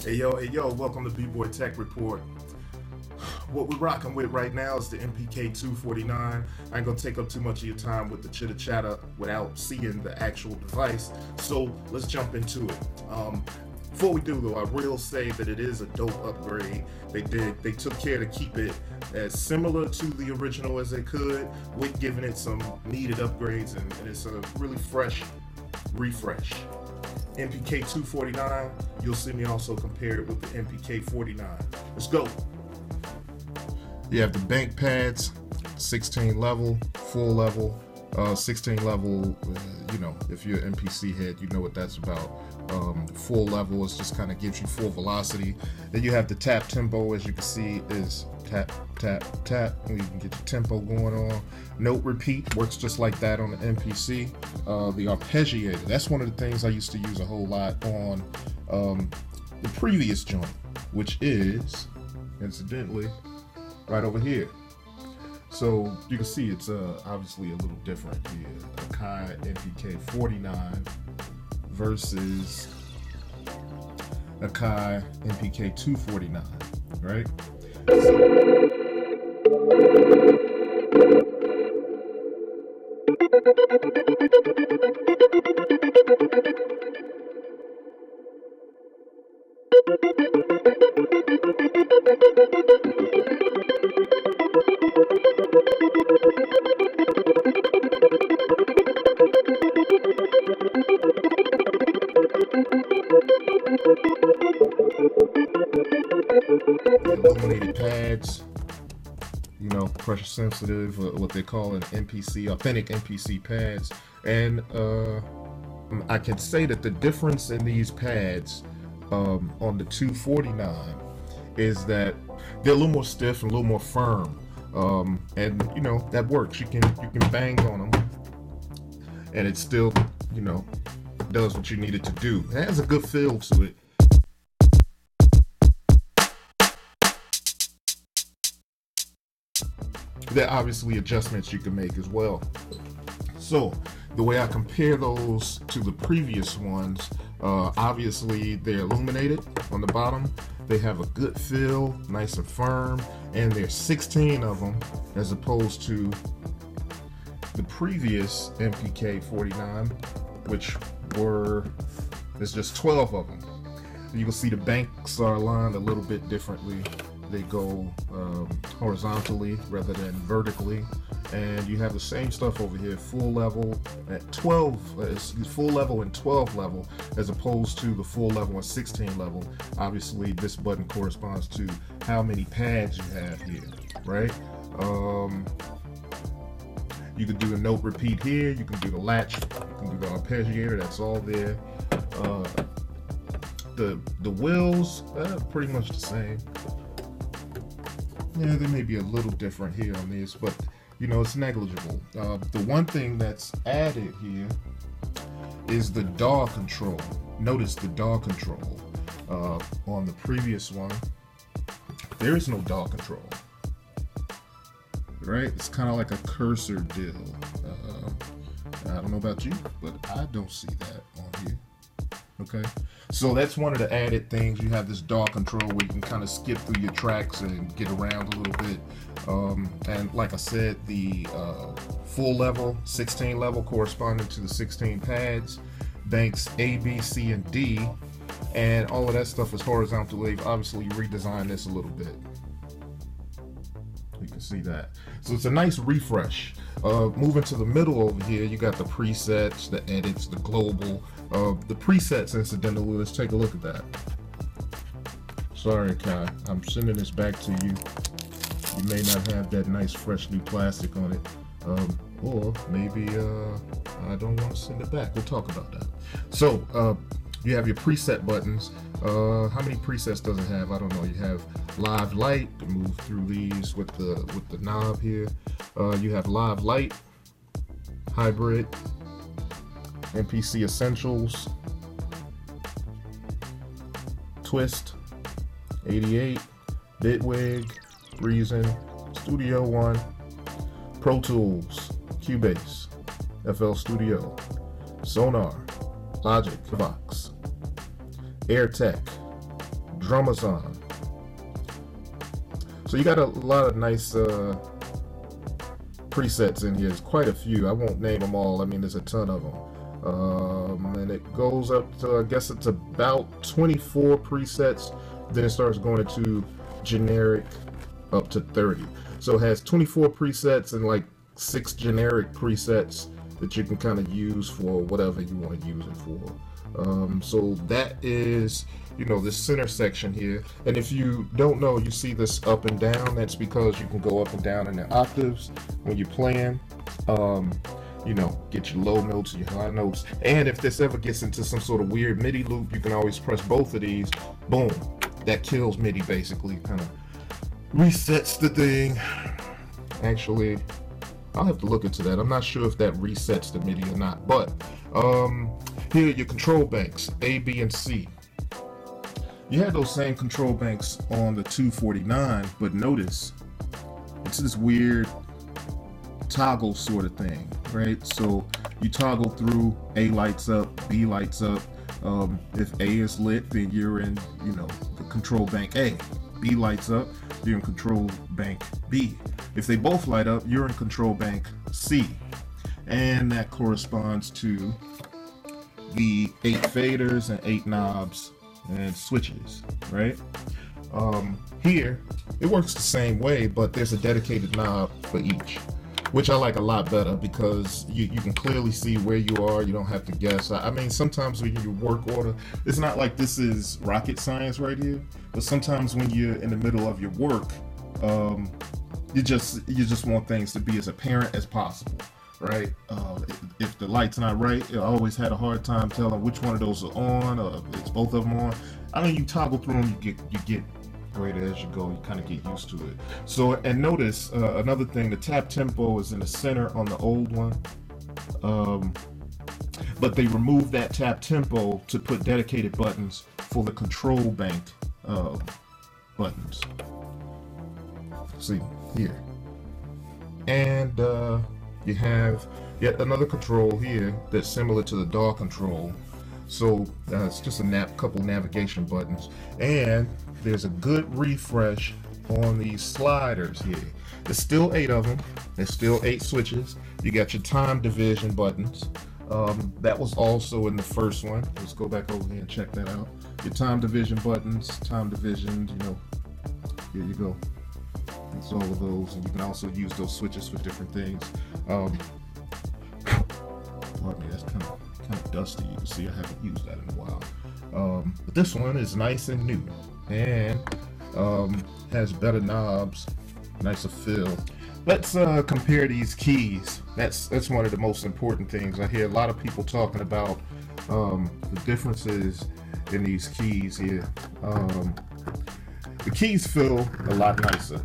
Hey yo, welcome to B-Boy Tech Report. What we're rocking with right now is the MPK249. I ain't gonna take up too much of your time with the chitter chatter without seeing the actual device, so let's jump into it. Before we do though, I will say that it is a dope upgrade. They took care to keep it as similar to the original as they could, with giving it some needed upgrades, and it's a really fresh refresh. MPK249, you'll see me also compare it with the MPK49. Let's go. You have the bank pads, 16 level, full level, 16 level, if you're an MPC head, you know what that's about. Full level is just kind of gives you full velocity. Then you have the tap tempo, as you can see, is tap, tap, tap, and you can get your tempo going on. Note repeat works just like that on the MPC. The Arpeggiator, that's one of the things I used to use a whole lot on the previous joint, which is, incidentally, right over here. So you can see it's obviously a little different here. Akai MPK49 versus Akai MPK249, right? Illuminated pads, pressure sensitive, what they call an MPC, authentic MPC pads. And I can say that the difference in these pads on the 249 is that they're a little more stiff and a little more firm, and that works. You can bang on them and it still does what you need it to do. It has a good feel to it. There are obviously adjustments you can make as well. So the way I compare those to the previous ones, obviously they're illuminated on the bottom. They have a good feel, nice and firm, and there's 16 of them as opposed to the previous MPK49, which there's just 12 of them. You can see the banks are aligned a little bit differently. They go horizontally rather than vertically, and you have the same stuff over here, full level at 12, full level and 12 level, as opposed to the full level and 16 level. Obviously, this button corresponds to how many pads you have here, right? You can do the note repeat here, you can do the latch, you can do the arpeggiator, that's all there. The wheels, pretty much the same. Yeah, they may be a little different here on this, but it's negligible. The one thing that's added here is the DAW control. Notice the DAW control. On the previous one, there is no DAW control. Right? It's kind of like a cursor deal. I don't know about you, but I don't see that on here. Okay, so that's one of the added things. You have this DAW control where you can kind of skip through your tracks and get around a little bit. And like I said, the full level, 16 level corresponding to the 16 pads, banks A, B, C, and D, and all of that stuff is horizontal. They've obviously redesigned this a little bit. You can see that. So it's a nice refresh. Moving to the middle over here, you got the presets, the edits, the global. The presets, incidentally, let's take a look at that. Sorry, Kai, I'm sending this back to you. You may not have that nice fresh new plastic on it. Or maybe I don't want to send it back. We'll talk about that. So you have your preset buttons. How many presets does it have? I don't know. You have live light to move through these with the knob here. You have live light, hybrid, MPC essentials, twist, 88, bitwig, reason, Studio One, Pro Tools, Cubase, FL Studio, Sonar, Logic, Vox, AirTech, drummers on. So you got a lot of nice presets in here. There's quite a few. I won't name them all. I mean, there's a ton of them. And it goes up to, I guess it's about 24 presets. Then it starts going into generic up to 30. So it has 24 presets and like 6 generic presets that you can kind of use for whatever you want to use it for. So that is, you know, this center section here. And if you don't know, you see this up and down. That's because you can go up and down in the octaves when you're playing. You know, get your low notes, your high notes. And if this ever gets into some sort of weird MIDI loop, you can always press both of these. Boom. That kills MIDI, basically. Kind of resets the thing. Actually, I'll have to look into that. I'm not sure if that resets the MIDI or not. But here are your control banks, A, B, and C. You had those same control banks on the 249, but notice it's this weird toggle sort of thing, right? So you toggle through, A lights up, B lights up. If A is lit, then you're in, you know, the control bank A. B lights up, you're in control bank B. If they both light up, you're in control bank C. And that corresponds to the 8 faders and 8 knobs and switches, right? Here, it works the same way, but there's a dedicated knob for each, which I like a lot better because you can clearly see where you are. You don't have to guess. I mean, sometimes when you work order, it's not like this is rocket science right here, but sometimes when you're in the middle of your work, you just want things to be as apparent as possible, right? If the light's not right, I always had a hard time telling which one of those are on, or if it's both of them on. I mean, you toggle through them, you get greater as you go. You kind of get used to it. So, and notice another thing, the tap tempo is in the center on the old one, but they removed that tap tempo to put dedicated buttons for the control bank buttons. See here, and you have yet another control here that's similar to the DAW control. So it's just a couple navigation buttons, and there's a good refresh on these sliders here. There's still 8 of them. There's still 8 switches. You got your time division buttons. That was also in the first one. Let's go back over here and check that out. Your time division buttons, time division, you know, here you go. It's all of those, and you can also use those switches for different things. Pardon me, that's kind of dusty. You can see I haven't used that in a while. But this one is nice and new, and has better knobs, nicer feel. Let's compare these keys. That's one of the most important things. I hear a lot of people talking about the differences in these keys here. The keys feel a lot nicer.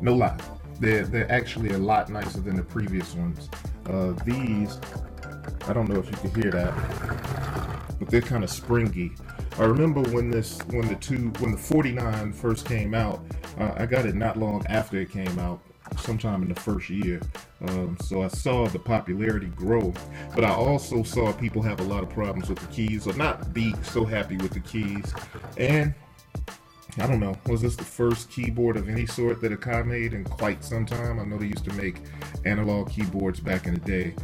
No lie, they're actually a lot nicer than the previous ones. These, I don't know if you can hear that, but they're kind of springy. I remember when the 49 first came out, I got it not long after it came out, sometime in the first year. So I saw the popularity grow, but I also saw people have a lot of problems with the keys, or not be so happy with the keys. And I don't know, was this the first keyboard of any sort that Akai made in quite some time? I know they used to make analog keyboards back in the day,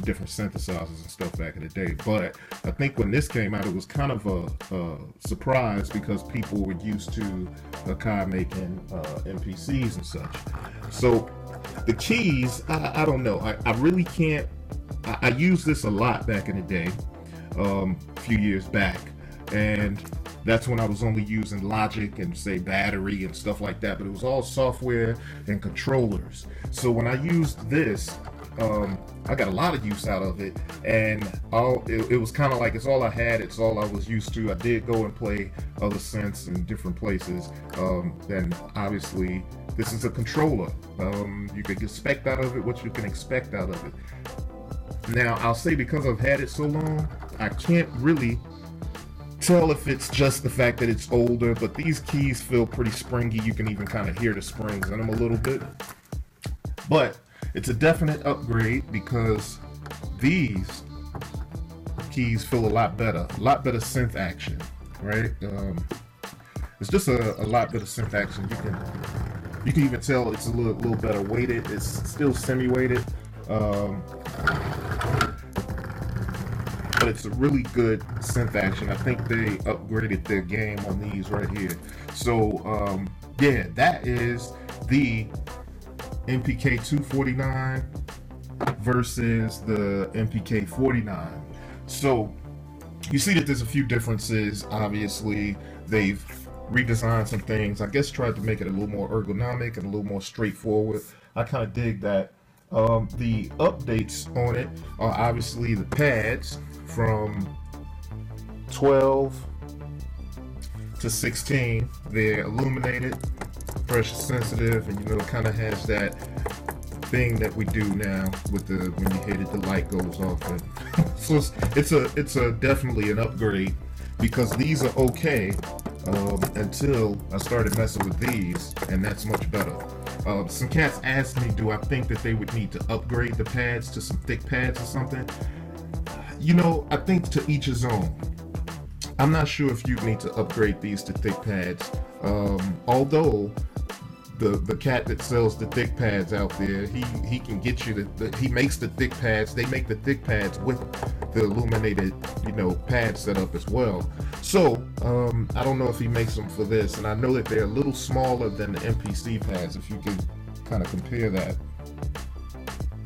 different synthesizers and stuff back in the day. But I think when this came out, it was kind of a surprise because people were used to Akai making MPCs and such. So the keys, I don't know. I really can't. I used this a lot back in the day, a few years back, and that's when I was only using Logic and say battery and stuff like that, but it was all software and controllers. So when I used this, I got a lot of use out of it, and it was kind of like it's all I had, it's all I was used to. I did go and play other synths in different places. Then obviously this is a controller. You can expect out of it what you can expect out of it. Now I'll say because I've had it so long, I can't really tell if it's just the fact that it's older, but these keys feel pretty springy. You can even kind of hear the springs in them a little bit. But it's a definite upgrade because these keys feel a lot better synth action. right? It's just a lot better synth action. You can even tell it's a little better weighted. It's still semi-weighted, but it's a really good synth action. I think they upgraded their game on these right here. So yeah, that is the MPK249 versus the MPK249. So you see that there's a few differences. Obviously, they've redesigned some things. I guess tried to make it a little more ergonomic and a little more straightforward. I kind of dig that. The updates on it are obviously the pads from 12 to 16. They're illuminated, pressure sensitive, and it kind of has that thing that we do now with the when you hit it, the light goes off. And so it's a definitely an upgrade, because these are okay until I started messing with these, and that's much better. Some cats asked me, do I think that they would need to upgrade the pads to some thick pads or something? I think to each his own. I'm not sure if you need to upgrade these to thick pads, although the cat that sells the thick pads out there, he can get you he makes the thick pads. They make the thick pads with the illuminated pad setup as well. So I don't know if he makes them for this, and I know that they're a little smaller than the Mpc pads, if you can kind of compare that,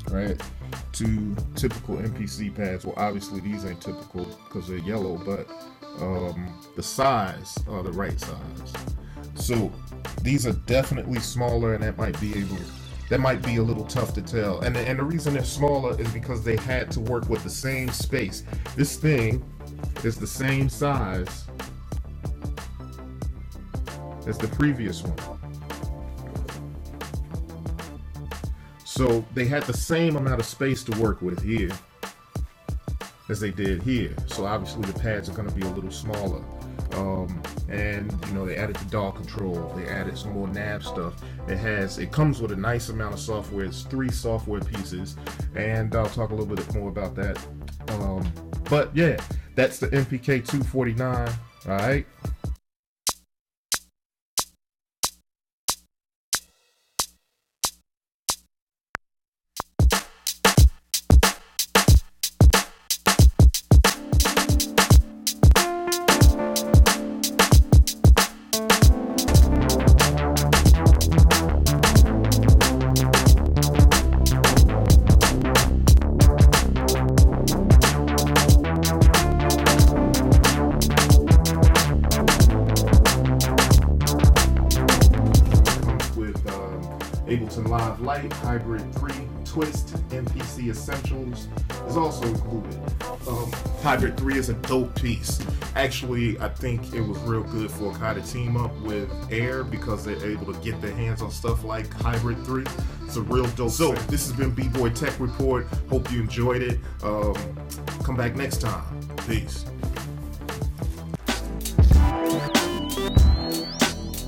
right, to typical Mpc pads. Well, obviously these ain't typical because they're yellow, but the size are the right size. So these are definitely smaller, and that might be a little tough to tell. And the reason they're smaller is because they had to work with the same space. This thing is the same size as the previous one. So they had the same amount of space to work with here as they did here. So obviously the pads are going to be a little smaller. And they added the DAW control, they added some more nav stuff. It comes with a nice amount of software. It's 3 software pieces, and I'll talk a little bit more about that. But yeah, that's the MPK249. All right. Ableton Live Lite, Hybrid 3, Twist, Mpc Essentials is also included. Hybrid 3 is a dope piece. Actually, I think it was real good for Akai to team up with Air, because they're able to get their hands on stuff like Hybrid 3. It's a real dope. So this has been B-Boy Tech Report. Hope you enjoyed it. Come back next time. Peace.